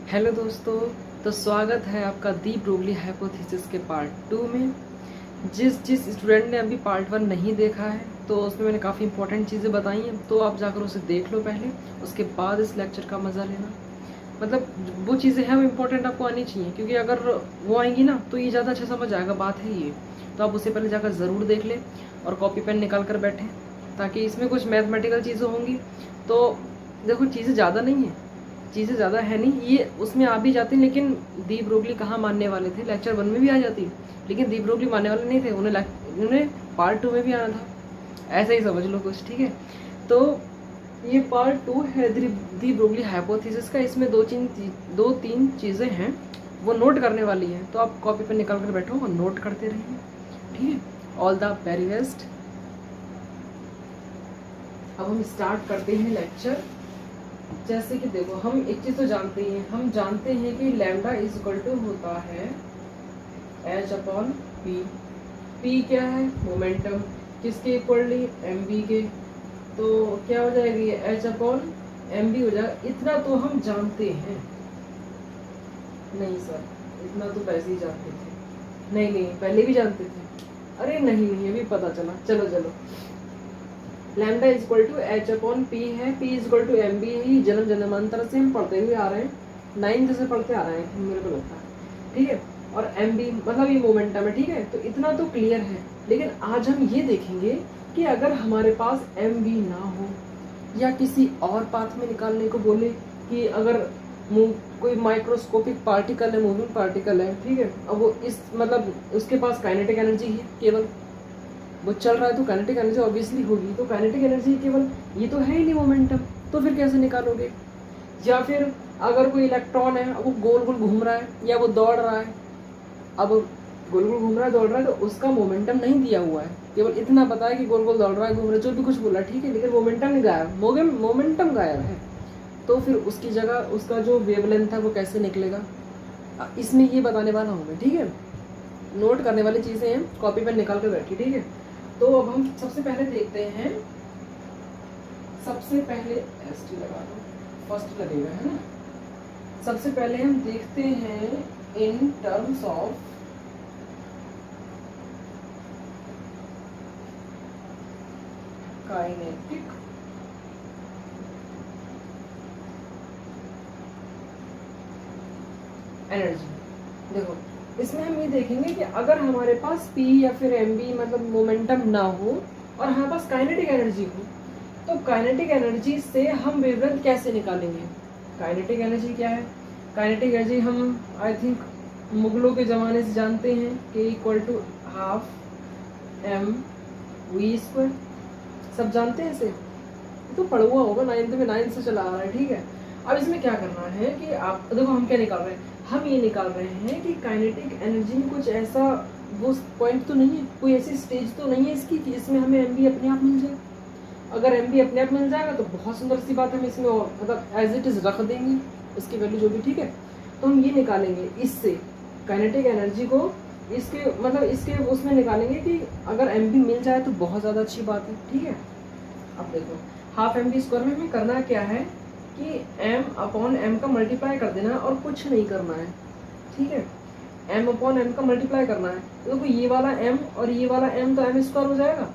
Hello दोस्तों, तो स्वागत है आपका दी ब्रोगली हाइपोथेसिस के पार्ट 2 में। जिस स्टूडेंट ने अभी पार्ट 1 नहीं देखा है तो उसमें मैंने काफ़ी इंपॉर्टेंट चीज़ें बताई हैं, तो आप जाकर उसे देख लो पहले, उसके बाद इस लेक्चर का मज़ा लेना। मतलब वो चीज़ें हैं वो इम्पोर्टेंट आपको आनी चाहिए, क्योंकि अगर वो आएंगी ना तो ये ज़्यादा अच्छा समझ आएगा, बात है ये। तो आप उसे पहले जाकर ज़रूर देख लें और कॉपी पेन निकाल कर बैठें, ताकि इसमें कुछ मैथमेटिकल चीज़ें होंगी। तो देखो, चीज़ें ज़्यादा नहीं है, चीज़ें ज़्यादा है नहीं, ये उसमें आ भी जाती, लेकिन दी ब्रोगली कहाँ मानने वाले थे, लेक्चर 1 में भी आ जाती, लेकिन दी ब्रोगली मानने वाले नहीं थे, उन्हें पार्ट 2 में भी आना था। ऐसा ही समझ लो कुछ, ठीक है। तो ये पार्ट 2 है दी ब्रोगली हाइपोथेसिस का। इसमें दो तीन चीज़ें हैं वो नोट करने वाली हैं, तो आप कॉपी पर निकाल कर बैठो और नोट करते रहिए, ठीक है। All the very best. अब हम स्टार्ट करते हैं लेक्चर। जैसे कि देखो, हम एक चीज तो जानते हैं, हम जानते हैं कि लैम्डा इज इक्वल टू होता है एच अपॉन पी। पी क्या है? मोमेंटम। किसके इक्वली? एम बी के। तो क्या हो जाएगी? एच अपॉन एम बी हो जाएगा। इतना तो हम जानते हैं। नहीं सर, इतना तो पहले ही जानते थे। नहीं नहीं, पहले भी जानते थे। अरे नहीं नहीं, अभी पता चला। चलो चलो, lambda is equal to H upon P है, P is equal to M B है। जन्म जन्मांतर से हम पढ़ते हुए आ रहे हैं, 9th से पढ़ते आ रहे हैं मेरे को लगता है, ठीक है। और एम बी मतलब ये मोमेंटम है, ठीक है। तो इतना तो क्लियर है, लेकिन आज हम ये देखेंगे कि अगर हमारे पास एम बी ना हो या किसी और पाथ में निकालने को बोले, कि अगर कोई माइक्रोस्कोपिक पार्टिकल है, मूविंग पार्टिकल है, ठीक है। अब वो इस मतलब उसके पास काइनेटिक एनर्जी है, केवल वो चल रहा है तो काइनेटिक एनर्जी ऑब्वियसली होगी। तो काइनेटिक एनर्जी केवल ये तो है ही नहीं मोमेंटम, तो फिर कैसे निकालोगे? या फिर अगर कोई इलेक्ट्रॉन है, वो गोल गोल घूम रहा है या वो दौड़ रहा है, अब गोल गोल घूम रहा है, दौड़ रहा है, तो उसका मोमेंटम नहीं दिया हुआ है, केवल इतना पता है कि गोल गोल दौड़ रहा है, घूम रहा है, जो भी कुछ बोला, ठीक है, लेकिन मोमेंटम नहीं गायब, मोमेंटम गायब है। तो फिर उसकी जगह उसका जो वेवलेंथ है वो कैसे निकलेगा, इसमें ये बताने वाला हूँ मैं, ठीक है। नोट करने वाली चीज़ें हैं, कॉपी पेन निकाल कर बैठी, ठीक है। तो अब हम सबसे पहले देखते हैं, सबसे पहले एस टी लगा दो, फर्स्ट लगेगा, है ना। सबसे पहले हम देखते हैं इन टर्म्स ऑफ काइनेटिक एनर्जी। देखो, इसमें हम ये देखेंगे कि अगर हमारे पास P या फिर mb मतलब मोमेंटम ना हो और हमारे पास काइनेटिक एनर्जी हो, तो काइनेटिक एनर्जी से हम वेवलेंथ कैसे निकालेंगे? काइनेटिक एनर्जी क्या है? काइनेटिक एनर्जी हम आई थिंक मुगलों के ज़माने से जानते हैं कि equal to half M V square. सब जानते हैं इसे, तो पढ़ा हुआ होगा, 9th में, 9th से चला आ रहा है, ठीक है। अब इसमें क्या करना है कि आप देखो, हम क्या निकाल रहे हैं, हम ये निकाल रहे हैं कि काइनेटिक एनर्जी में कुछ ऐसा वो पॉइंट तो नहीं है, कोई ऐसी स्टेज तो नहीं है इसकी कि इसमें हमें एम बी अपने आप मिल जाए। अगर एम बी अपने आप मिल जाएगा तो बहुत सुंदर सी बात है, हम इसमें मतलब एज इट इज रख देंगे इसकी वैल्यू जो भी, ठीक है। तो हम ये निकालेंगे इससे काइनेटिक एनर्जी को, इसके मतलब इसके उसमें निकालेंगे कि अगर एम बी मिल जाए तो बहुत ज़्यादा अच्छी बात है, ठीक है। अब देखो, हाफ एम बी स्क्वायर में हमें करना क्या है कि m अपॉन m का मल्टीप्लाई कर देना है और कुछ नहीं करना है, ठीक है। m अपॉन m का मल्टीप्लाई करना है, तो देखो ये वाला m और ये वाला m तो m स्क्वायर हो जाएगा,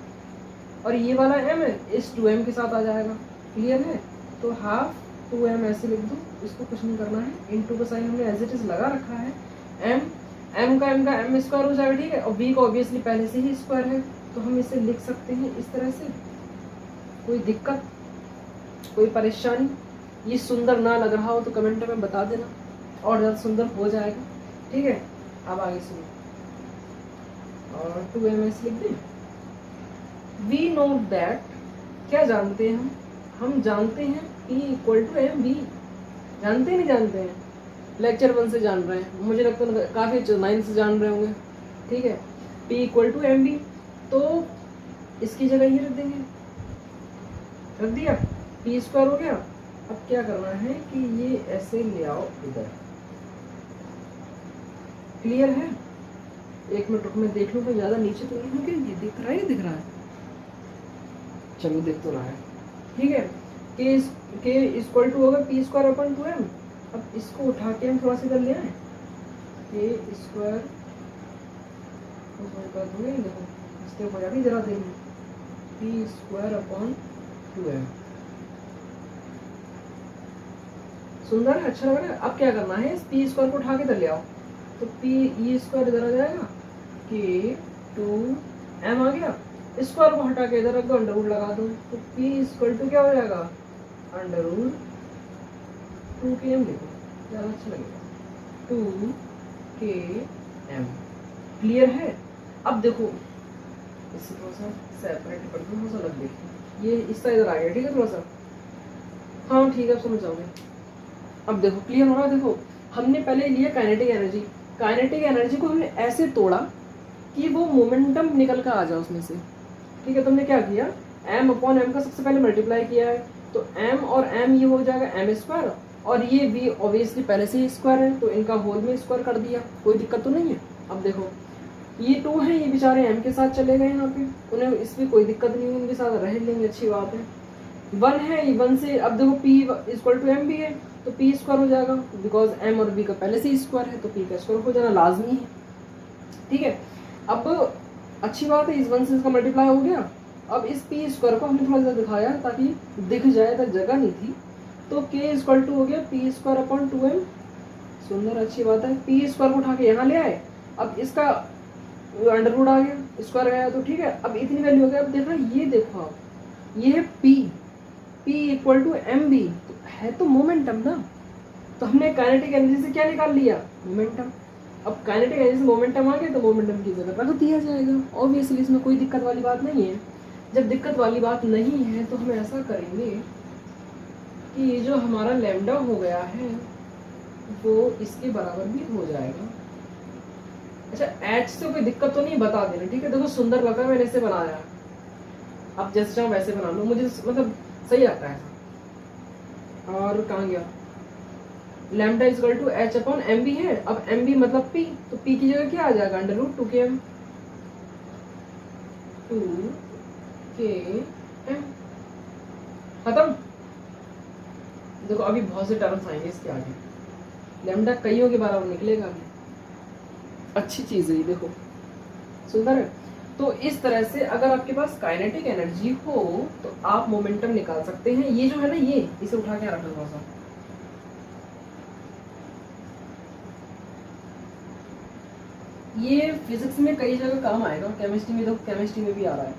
और ये वाला m है इस 2m के साथ आ जाएगा, क्लियर है। तो हाफ 2m ऐसे लिख दो, इसको कुछ नहीं करना है, इनटू का साइन हमने एज इट इज लगा रखा है। m का m स्क्वायर हो जाएगा, ठीक है। और v का ऑब्वियसली पहले से ही स्क्वायर है, तो हम इसे लिख सकते हैं इस तरह से। कोई दिक्कत, कोई परेशानी? ये सुंदर ना लग रहा हो तो कमेंट में बता देना, और ज़्यादा सुंदर हो जाएगा, ठीक है। अब आगे सुनो, और 2ms लिख दें। वी नो दैट, क्या जानते हैं हम जानते हैं P equal to M B. जानते नहीं जानते हैं? लेक्चर 1 से जान रहे हैं, मुझे लगता है काफ़ी 9th से जान रहे होंगे, ठीक है। P equal to M B, तो इसकी जगह ये रख देंगे, रख दिया, पी स्क्वायर हो गया। अब क्या करना है कि ये ऐसे ले आओ इधर, क्लियर है। एक मिनट रुक, मैं देख लूँ तो ज़्यादा नीचे तो नहीं है, कि ये दिख रहा है, दिख रहा है, चलो दिख तो रहा है, ठीक है। के इक्वल टू होगा पी स्क्वायर अपन 2m, अब इसको उठा के हम थोड़ा सा इधर ले आए, के स्क्वायर कर दूंगे, देखो इसके हो जाएगी जरा देर में, पी स्क्वायर अपॉन 2m। सुंदर है, अच्छा लग रहा है। अब क्या करना है, इस पी स्क्वायर को उठा के इधर ले आओ, तो पी ई स्क्वायर इधर आ जाएगा, के 2m आ गया। स्क्वायर को हटा के इधर रख दो, अंडर रूट लगा दो, तो p इक्वल टू क्या हो जाएगा, अंडर रूट 2km। देखो ज़्यादा अच्छा लगेगा, 2km। क्लियर है। अब देखो इसे थोड़ा सा सेपरेट कर दो, थोड़ा सा लग देखिए, ये इस तरह इधर आ गया, ठीक है, थोड़ा सा, हाँ ठीक है, अब समझ जाओगे। अब देखो क्लियर हो रहा है। देखो हमने पहले लिया काइनेटिक एनर्जी, काइनेटिक एनर्जी को हमने ऐसे तोड़ा कि वो मोमेंटम निकल कर आ जाए उसमें से, ठीक है। तुमने क्या किया, m अपॉन m का सबसे पहले मल्टीप्लाई किया है, तो m और m ये हो जाएगा m स्क्वायर, और ये v ऑब्वियसली पहले से ही स्क्वायर है, तो इनका होल में स्क्वायर कर दिया, कोई दिक्कत तो नहीं है। अब देखो ये 2 है, ये बेचारे m के साथ चले गए यहाँ पे, उन्हें इसमें कोई दिक्कत नहीं, उनके साथ रह लेंगे, अच्छी बात है। 1 है, ये 1 से, अब देखो p इक्वल टू m भी है, तो p स्क्वायर हो जाएगा, बिकॉज m और v का पहले से ही स्क्वायर है, तो p का स्क्वायर हो जाना लाजमी है, ठीक है। अब अच्छी बात है, इस 1 से इसका मल्टीप्लाई हो गया। अब इस पी स्क्वायर को हमने थोड़ा सा दिखाया ताकि दिख जाए, तो जगह नहीं थी, तो के इक्वल टू हो गया पी स्क्वायर अपॉन 2m। सुंदर, अच्छी बात है। पी स्क्वायर को उठा के यहाँ ले आए, अब इसका अंडर रूट आ गया, स्क्वायर गया, तो ठीक है। अब इतनी वैल्यू हो गया। अब देख रहे ये देखो आप, ये है P, P equal to M B, तो है तो मोमेंटम ना, तो हमने काइनेटिक एनर्जी से क्या निकाल लिया, मोमेंटम। अब काइनेटिक एनर्जी से मोमेंटम आ गया, तो मोमेंटम की जगह रख दिया जाएगा, ऑब्वियसली इसमें कोई दिक्कत वाली बात नहीं है। जब दिक्कत वाली बात नहीं है तो हम ऐसा करेंगे कि ये जो हमारा लैम्डा हो गया है वो इसके बराबर भी हो जाएगा। अच्छा एच से कोई दिक्कत तो नहीं, बता देना, ठीक है। देखो सुंदर लगा, मैंने इसे बनाया, अब जैसे चाहो वैसे बना लो, मुझे मतलब सही आता है। और कहाँ गया, lambda equal to H upon M B है। अब एम बी मतलब पी, तो पी की जगह क्या आ जाएगा, अंडर रूट 2km, 2km, खत्म। देखो अभी बहुत से टर्म्स आएंगे इसके आगे, लैम्डा कईयों के बराबर निकलेगा अभी, अच्छी चीज है ये, देखो सुंदर है। तो इस तरह से अगर आपके पास काइनेटिक एनर्जी हो तो आप मोमेंटम निकाल सकते हैं। ये जो है ना, ये इसे उठा के रखना थोड़ा सा, ये फिजिक्स में कई जगह काम आएगा, केमिस्ट्री में, देखो केमिस्ट्री में भी आ रहा है,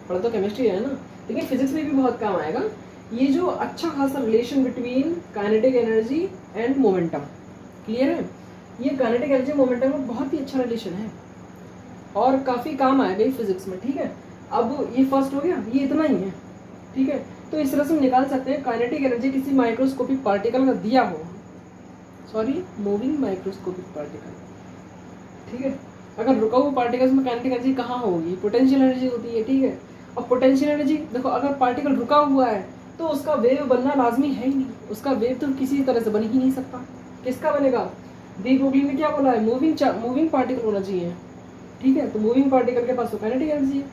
पढ़ा तो केमिस्ट्री है ना, लेकिन फिजिक्स में भी बहुत काम आएगा। ये जो अच्छा खासा relation between kinetic energy and momentum, clear है। ये काइनेटिक एनर्जी मोमेंटम में बहुत ही अच्छा रिलेशन है और काफ़ी काम आएगा फिजिक्स में, ठीक है। अब ये फर्स्ट हो गया, ये इतना ही है, ठीक है। तो इस तरह से हम निकाल सकते हैं काइनेटिक एनर्जी किसी माइक्रोस्कोपिक पार्टिकल का दिया हो, सॉरी मूविंग माइक्रोस्कोपिक पार्टिकल, ठीक है। अगर रुका हुआ पार्टिकल्स में काइनेटिक एनर्जी कहाँ होगी, पोटेंशियल एनर्जी होती है, ठीक है। अब पोटेंशियल एनर्जी देखो, अगर पार्टिकल रुका हुआ है तो उसका वेव बनना लाजमी है ही नहीं, उसका वेव तो किसी तरह से बन ही नहीं सकता। किसका बनेगा, दी ब्रोगली ने क्या बोला है, मूविंग पार्टिकल होना चाहिए, ठीक है। तो मूविंग पार्टिकल के पास तो काइनेटिक एनर्जी है,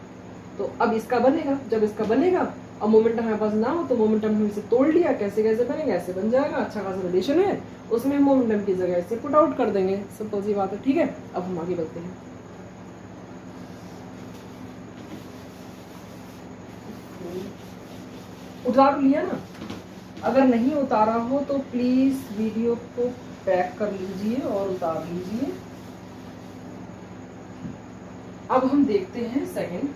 तो अब इसका बनेगा। जब इसका बनेगा, अब मोमेंटम हमारे पास ना हो तो मोमेंटम हम इसे तोड़ लिया, कैसे कैसे बनेगा, ऐसे बन जाएगा, अच्छा खासा रिलेशन है, उसमें हम मोमेंटम की जगह इसे पुट आउट कर देंगे, सिंपल सी बात है, ठीक है। अब हम आगे बढ़ते हैं। उतार लिया ना, अगर नहीं उतारा हो तो प्लीज वीडियो को बैक कर लीजिए और उतार लीजिए। अब हम देखते हैं second,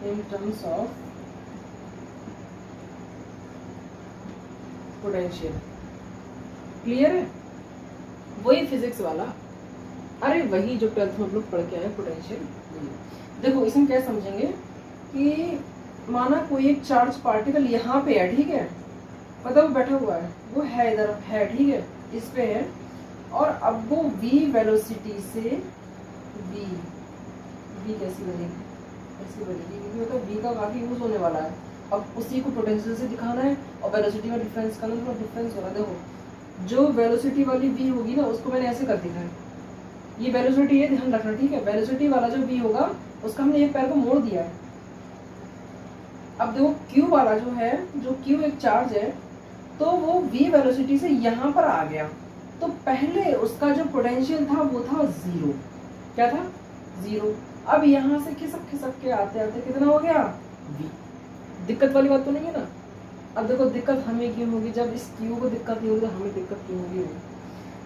in terms of potential, clear है, वही फिजिक्स वाला, अरे वही जो 12th में हम लोग पढ़ के आए पोटेंशियल। देखो इसमें क्या समझेंगे कि माना कोई एक चार्ज पार्टिकल यहाँ पे है, ठीक है, मतलब वो बैठा हुआ है, वो है इधर है, ठीक है, इस पे है, और अब वो v वेलोसिटी से v कैसी बनेगी, ऐसी बनेगी, क्योंकि मतलब v का काफी यूज होने वाला है। अब उसी को पोटेंशियल से दिखाना है और वेलोसिटी का डिफरेंस करना, थोड़ा डिफरेंस होगा। देखो जो वेलोसिटी वाली v होगी ना, उसको मैंने ऐसे कर दिया है, ये वेलोसिटी है, ध्यान रखना, ठीक है। वेलोसिटी वाला जो v होगा उसका हमने एक पैर को मोड़ दिया है, अब देखो क्यू वाला जो है, जो क्यू एक चार्ज है, तो वो v वेलोसिटी से यहाँ पर आ गया, तो पहले उसका जो पोटेंशियल था वो था 0। क्या था? 0। अब यहाँ से खिसक खिसक के आते आते कितना हो गया? v। दिक्कत वाली बात तो नहीं है ना? अब देखो दिक्कत हमें क्यों होगी, जब इस क्यू को दिक्कत नहीं होगी तो हमें दिक्कत क्यों होगी?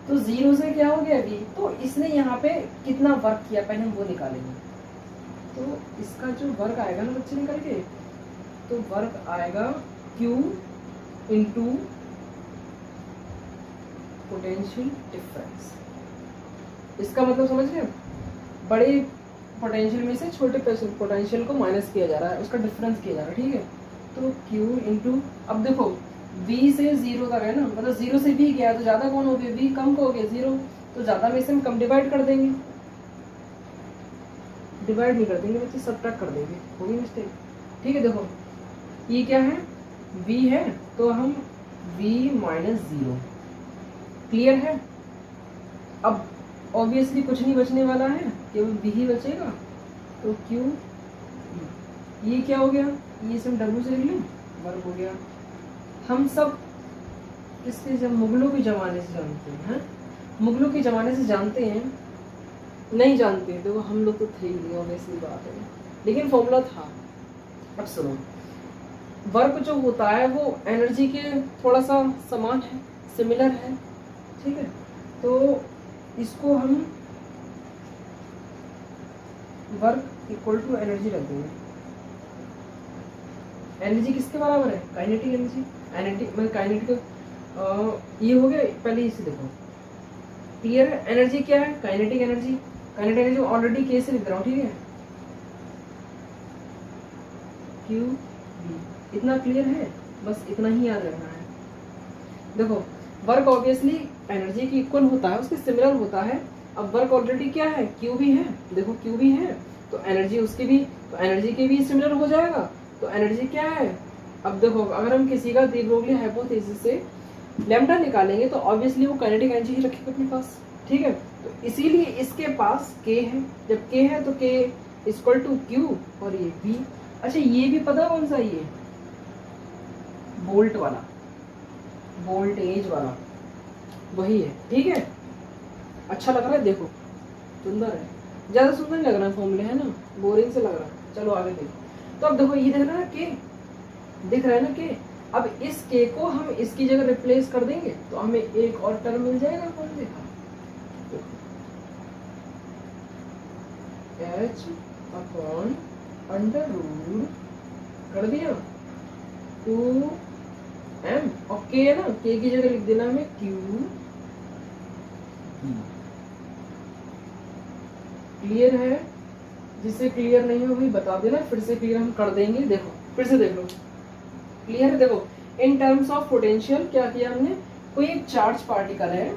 तो 0 से क्या हो गया? v। तो इसने यहाँ पे कितना वर्क किया पहले हम वो निकालेंगे। तो इसका जो वर्क आएगा ना बच्चे निकल के, तो वर्क आएगा Q इंटू पोटेंशियल डिफरेंस। इसका मतलब समझ गए? बड़े पोटेंशियल में से छोटे पोटेंशियल को माइनस किया जा रहा है, उसका डिफरेंस किया जा रहा है, ठीक है। तो Q इंटू, अब देखो V से 0 तक है ना, मतलब 0 से V गया तो ज़्यादा कौन हो गया? V कम हो गया 0, तो ज़्यादा में से हम कम डिवाइड कर देंगे। डिवाइड नहीं कर देंगे बच्चे, सब्ट्रैक्ट कर देंगे, होगी मिस्टेक, ठीक है। देखो ये क्या है? v है, तो हम v माइनस 0, क्लियर है। अब ऑब्वियसली कुछ नहीं बचने वाला है, केवल v ही बचेगा, तो q, ये क्या हो गया? ये सब w से लिख लें, वर्ग हो गया। हम सब किसके, जब मुगलों के ज़माने से जानते हैं, मुगलों के ज़माने से जानते हैं, नहीं जानते तो हम लोग तो थे ही नहीं, ऑब्वियसली बात है, लेकिन फॉर्मूला था। अब सुनो, वर्क जो होता है वो एनर्जी के थोड़ा सा समान है, सिमिलर है, ठीक है। तो इसको हम वर्क इक्वल टू एनर्जी रख देंगे। एनर्जी किसके बराबर है? Kinetic energy. मतलब काइनेटिक ये हो गया, पहले इसे देखो, क्लियर है। एनर्जी क्या है? Kinetic energy. Kinetic energy already के से लिख रहा हूँ, ठीक है, क्यू बी। इतना क्लियर है, बस इतना ही याद रखना है। देखो वर्क ऑब्वियसली एनर्जी की इक्वल होता है, उसके सिमिलर होता है। अब वर्क ऑलरेडी क्या है? क्यू भी है, देखो क्यू भी है, तो एनर्जी उसकी भी, तो एनर्जी के भी सिमिलर हो जाएगा। तो एनर्जी क्या है? अब देखो अगर हम किसी का दी ब्रोगली हाइपोथेसिस से लैम्डा निकालेंगे तो ऑब्वियसली वो काइनेटिक एनर्जी ही रखेगा अपने पास, ठीक है। तो इसीलिए इसके पास k है, जब k है तो k इक्वल टू क्यू और ये v। अच्छा ये भी पता कौन सा? ये वोल्ट वाला, वोल्टेज वाला, वही है, ठीक है। अच्छा लग रहा है, देखो सुंदर है, ज्यादा सुंदर नहीं लग रहा है फॉर्मूले, है ना, बोरिंग से लग रहा है। चलो आगे देखो। तो अब देखो ये दिख रहा है के, दिख रहा है ना के। अब इस के को हम इसकी जगह रिप्लेस कर देंगे तो हमें एक और टर्म मिल जाएगा, कौन देखा? h अपॉन अंडर रूट कर दिया 2m, और k है ना, k की जगह लिख देना हमें q। क्लियर है? जिससे क्लियर नहीं हो भी बता देना, फिर से क्लियर हम कर देंगे। देखो फिर से देख लो, क्लियर है? देखो इन टर्म्स ऑफ पोटेंशियल क्या किया हमने? कोई एक चार्ज पार्टिकल है,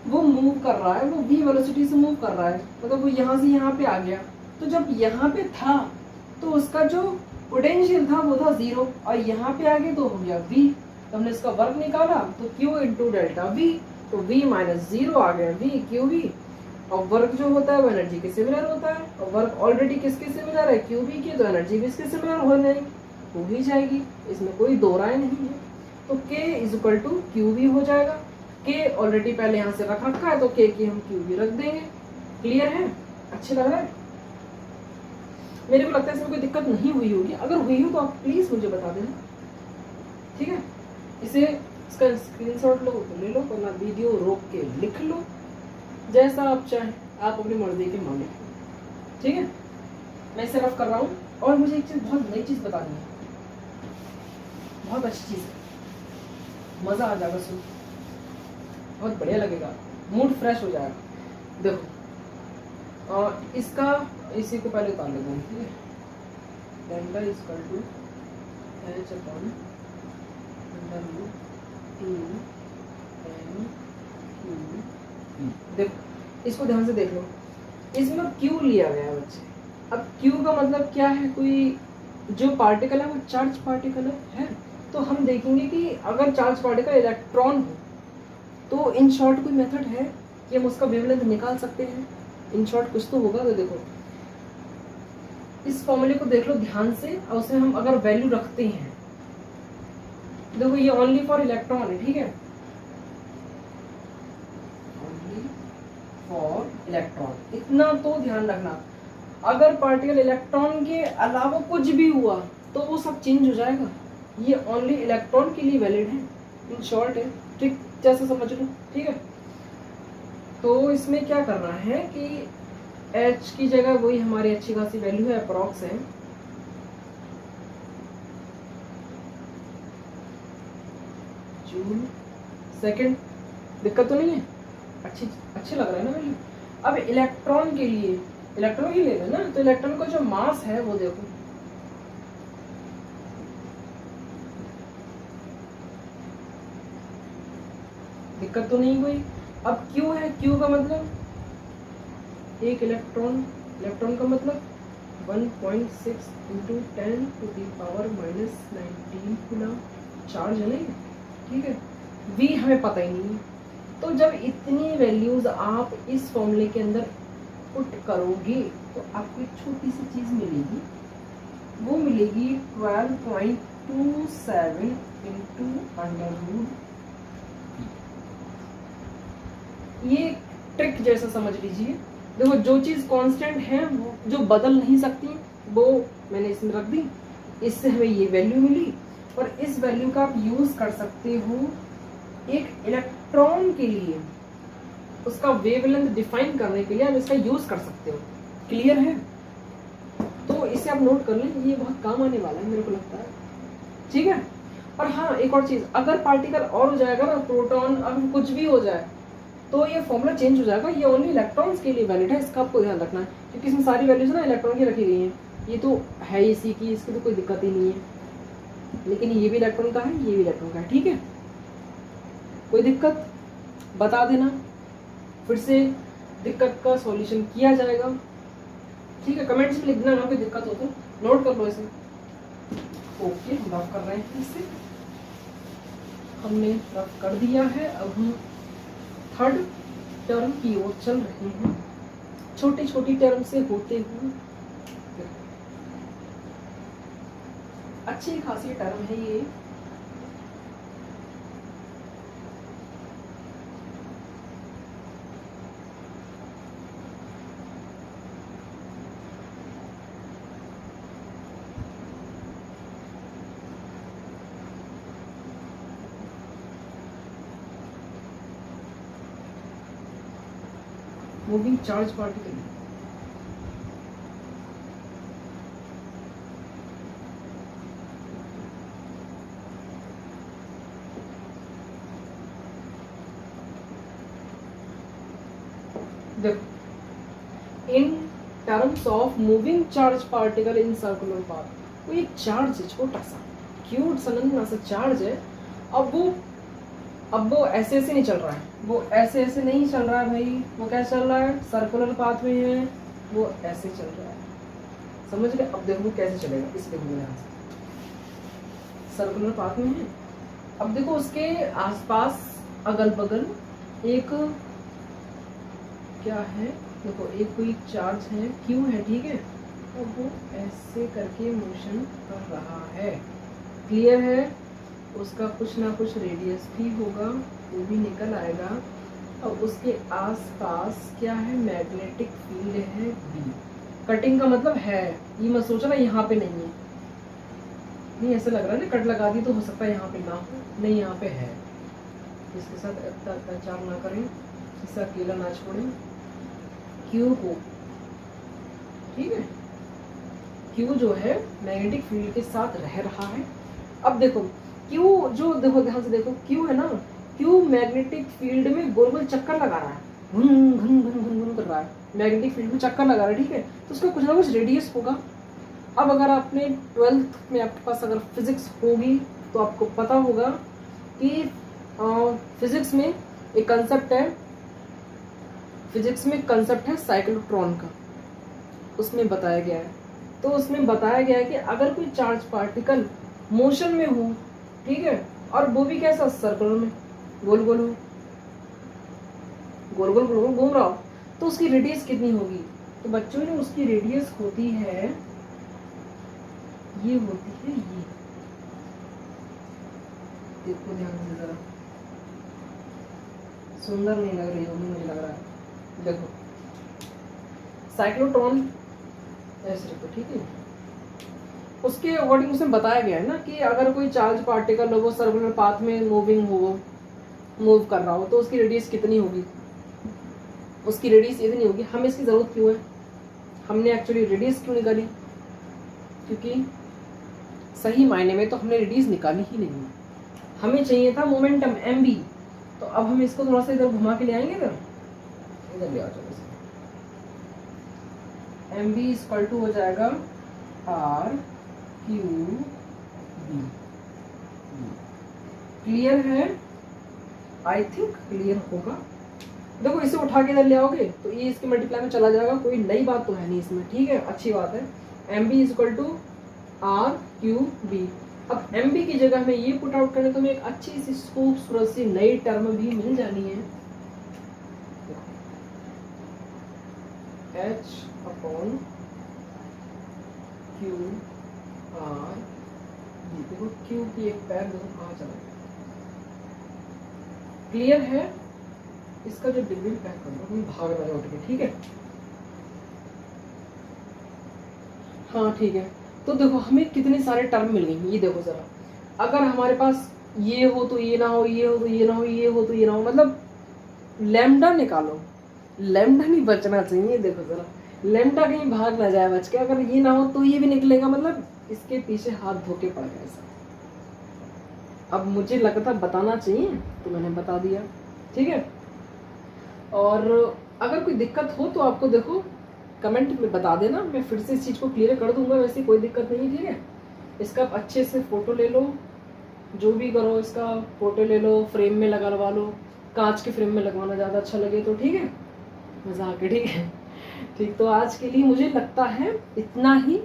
वो मूव कर रहा है, वो v वेलोसिटी से मूव कर रहा है, मतलब वो यहाँ से यहाँ पे आ गया। तो जब यहाँ पे था तो उसका जो पोटेंशियल था वो था 0, और यहाँ पे आ गया तो हो गया v। तो हमने इसका वर्क निकाला, तो q इंटू डेल्टा v, तो v माइनस 0 आ गया v क्यू v। और वर्क जो होता है वो एनर्जी के सिमिलर होता है, और वर्क ऑलरेडी किसके सिमिलर है? क्यू v के, तो एनर्जी भी इसके सिमिलर हो ही जाएगी, इसमें कोई दो राय नहीं है। तो k is equal to Q v हो जाएगा। k ऑलरेडी पहले यहाँ से रख रखा है, तो k की हम क्यू v रख देंगे। क्लियर है? अच्छे लग रहा है? मेरे को लगता है इसमें कोई दिक्कत नहीं हुई होगी, अगर हुई हो तो आप प्लीज मुझे बता देना, ठीक है। इसका स्क्रीनशॉट लो तो ले लो, वरना वीडियो रोक के लिख लो, जैसा आप चाहें, आप अपनी मर्जी के मालिक, ठीक है। मैं इसे रफ कर रहा हूँ। और मुझे एक चीज, बहुत नई चीज बतानी है, बहुत अच्छी चीज है, मजा आ जाएगा सुन, बहुत बढ़िया लगेगा, मूड फ्रेश हो जाएगा। देखो इसका, इसी को पहले उतार लेते हैं, ठीक है। Lambda is equal to h upon under root 2m q। देखो इसको ध्यान से देख लो, इसमें q लिया गया है बच्चे। अब q का मतलब क्या है? कोई जो पार्टिकल है वो चार्ज पार्टिकल है। तो हम देखेंगे कि अगर चार्ज पार्टिकल इलेक्ट्रॉन हो तो इन शॉर्ट कोई मेथड है कि हम उसका वेवलेंथ निकाल सकते हैं। इन शॉर्ट कुछ तो होगा। तो देखो इस फॉर्मूले को देख लो ध्यान से, और उसमें हम अगर वैल्यू रखते हैं, देखो ये ओनली फॉर इलेक्ट्रॉन है, ठीक है, ओनली फॉर इलेक्ट्रॉन, इतना तो ध्यान रखना। अगर पार्टिकल इलेक्ट्रॉन के अलावा कुछ भी हुआ तो वो सब चेंज हो जाएगा। ये ओनली इलेक्ट्रॉन के लिए वैलिड है, इन शॉर्ट है, ठीक जैसे समझ लो, ठीक है। तो इसमें क्या करना है कि H की जगह वही हमारी अच्छी खासी वैल्यू है, अप्रॉक्स है, जूल सेकेंड, दिक्कत तो नहीं है, अच्छे लग रहा है ना वैल्यू। अब इलेक्ट्रॉन के लिए, इलेक्ट्रॉन ही ले लेना, तो इलेक्ट्रॉन का जो मास है वो देखो, दिक्कत तो नहीं कोई। अब Q है, Q का मतलब एक इलेक्ट्रॉन, इलेक्ट्रॉन का मतलब 1.6 into 10 to the power -19 coulomb charge है, नहीं, ठीक है। V हमें पता ही नहीं है, तो जब इतनी वैल्यूज आप इस फॉर्मूले के अंदर पुट करोगे तो आपको एक छोटी सी चीज मिलेगी, वो मिलेगी 12.27 इंटू √। ये ट्रिक जैसा समझ लीजिए। देखो जो चीज कांस्टेंट है, वो जो बदल नहीं सकती, वो मैंने इसमें रख दी, इससे हमें ये वैल्यू मिली, और इस वैल्यू का आप यूज कर सकते हो एक इलेक्ट्रॉन के लिए, उसका वेवलेंथ डिफाइन करने के लिए आप इसका यूज कर सकते हो। क्लियर है? तो इसे आप नोट कर लें, ये बहुत काम आने वाला है मेरे को लगता है, ठीक है। और हाँ, एक और चीज, अगर पार्टिकल और हो जाएगा ना, प्रोटॉन, अगर कुछ भी हो जाए तो ये फॉर्मूला चेंज हो जाएगा। ये ओनली इलेक्ट्रॉन्स के लिए वैलिड है, इसका आपको ध्यान रखना है, क्योंकि इसमें सारी वैल्यूज ना इलेक्ट्रॉन की रखी गई हैं। ये तो है इसी की, इसकी तो कोई दिक्कत ही नहीं है, लेकिन ये भी इलेक्ट्रॉन का है, ये भी इलेक्ट्रॉन का है, ठीक है। कोई दिक्कत बता देना, फिर से दिक्कत का सॉल्यूशन किया जाएगा, ठीक है। कमेंट्स में लिख देना अगर कोई दिक्कत हो तो, नोट कर लो इसे। ओके, हम रफ कर रहे हैं, इसे हमने रफ कर दिया है। अब हम थर्ड टर्म की ओर चल रहे हैं, छोटी छोटी टर्म से होते हुए। अच्छी खासी टर्म है ये, मूविंग चार्ज पार्टिकल। देखो, in terms of moving charge particle in circular path, वो एक चार्ज है छोटा सा, क्यूट सा नन्हा सा चार्ज है। अब वो ऐसे ऐसे नहीं चल रहा है, वो ऐसे ऐसे नहीं चल रहा है भाई, वो क्या चल रहा है, सर्कुलर पाथ में है, वो ऐसे चल रहा है, समझ गए। अब देखो कैसे चलेगा, इस देखो यहाँ से सर्कुलर पाथ में है। अब देखो उसके आसपास अगल बगल एक क्या है, देखो एक कोई चार्ज है, क्यू है, ठीक है, और वो ऐसे करके मोशन कर रहा है, क्लियर है। उसका कुछ ना कुछ रेडियस भी होगा, वो भी निकल आएगा, और उसके आसपास क्या है, मैग्नेटिक फील्ड है बी। कटिंग का मतलब है, ये मत सोचना यहाँ पे नहीं है, नहीं ऐसा लग रहा है ना, कट लगा दी तो हो सकता है यहाँ पे ना हो, नहीं यहाँ पे है। इसके साथ अत्याचार ना करें, इसे अकेला ना छोड़ें क्यू को, ठीक है। क्यू जो है मैग्नेटिक फील्ड के साथ रह रहा है। अब देखो क्यू जो, देखो ध्यान से देखो, क्यू है ना, क्यू मैग्नेटिक फील्ड में गोल गोल चक्कर लगा रहा है, घुन घुन घुन घुन घुन कर रहा है, मैग्नेटिक फील्ड में चक्कर लगा रहा है, ठीक है। तो उसका कुछ ना कुछ रेडियस होगा। अब अगर आपने 12th में आपके पास अगर फिजिक्स होगी तो आपको पता होगा कि फिजिक्स में एक कंसेप्ट है, फिजिक्स में कंसेप्ट है साइक्लोट्रॉन का, उसमें बताया गया है। तो उसमें बताया गया है कि अगर कोई चार्ज पार्टिकल मोशन में हो, ठीक है, और वो भी कैसा, सर्कुलर में, गोल गोल हो, गोल गोल घूम रहा हो, तो उसकी रेडियस कितनी होगी। तो बच्चों ने उसकी रेडियस होती है ये होती है ये, देखो ध्यान से जरा, सुंदर नहीं लग रही होगी मुझे लग रहा है। देखो साइक्लोट्रॉन ऐसे रखो, ठीक है। उसके अकॉर्डिंग उसमें बताया गया है ना कि अगर कोई चार्ज पार्टिकल हो वो सर्कुलर पाथ में मूव कर रहा हो तो उसकी रेडियस कितनी होगी, उसकी रेडियस इतनी होगी। हमें इसकी ज़रूरत क्यों है, हमने एक्चुअली रेडियस क्यों निकाली, क्योंकि सही मायने में तो हमने रेडियस निकाली ही नहीं है, हमें चाहिए था मोमेंटम एम बी। तो अब हम इसको थोड़ा सा इधर घुमा के ले आएंगे, इधर ले आ जाओ। एम बी इक्वल टू हो जाएगा आर क्यू बी। क्लियर है, आई थिंक क्लियर होगा। देखो इसे उठा के इधर ले आओगे तो ये इसके मल्टीप्लाई में चला जाएगा, कोई नई बात तो है नहीं इसमें, ठीक है, अच्छी बात है। M B equal to R Q B. अब एम बी की जगह हमें ये पुट आउट करने तो हमें एक अच्छी सी खूबसूरत सी नई टर्म भी मिल जानी है, H upon Q R B. देखो क्यू की एक पैर देखो कहाँ चला गया। क्लियर है, इसका जो डिग्री पैक कर दो, भाग ना जाओ, ठीक है। हाँ ठीक है, तो देखो हमें कितने सारे टर्म मिल गए, ये देखो जरा, अगर हमारे पास ये हो तो ये ना हो, ये हो तो ये ना हो, ये हो तो ये ना हो, मतलब लैम्डा निकालो, लैम्डा नहीं बचना चाहिए। देखो जरा लैम्डा कहीं भाग ना जाए बच के, अगर ये ना हो तो ये भी निकलेगा, मतलब इसके पीछे हाथ धो के पड़ गए सब। अब मुझे लगता बताना चाहिए तो मैंने बता दिया, ठीक है। और अगर कोई दिक्कत हो तो आपको देखो कमेंट में बता देना, मैं फिर से इस चीज़ को क्लियर कर दूंगा, वैसे कोई दिक्कत नहीं, ठीक है। इसका आप अच्छे से फ़ोटो ले लो, जो भी करो इसका फ़ोटो ले लो, फ्रेम में लगवा लो, कांच के फ्रेम में लगवाना ज़्यादा अच्छा लगे तो, ठीक है, मजाक है, ठीक है। ठीक, तो आज के लिए मुझे लगता है इतना ही।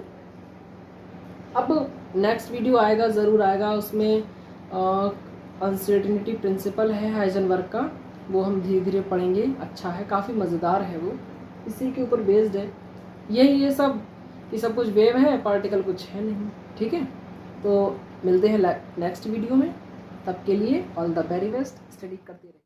अब नेक्स्ट वीडियो आएगा, ज़रूर आएगा, उसमें अनसर्टेनिटी प्रिंसिपल है हाइजेनबर्ग का, वो हम धीरे धीरे पढ़ेंगे, अच्छा है, काफ़ी मज़ेदार है वो, इसी के ऊपर बेस्ड है। यही ये सब, ये सब कुछ वेव है, पार्टिकल कुछ है नहीं, ठीक है। तो मिलते हैं नेक्स्ट वीडियो में, तब के लिए all the very best, study करते रहिए।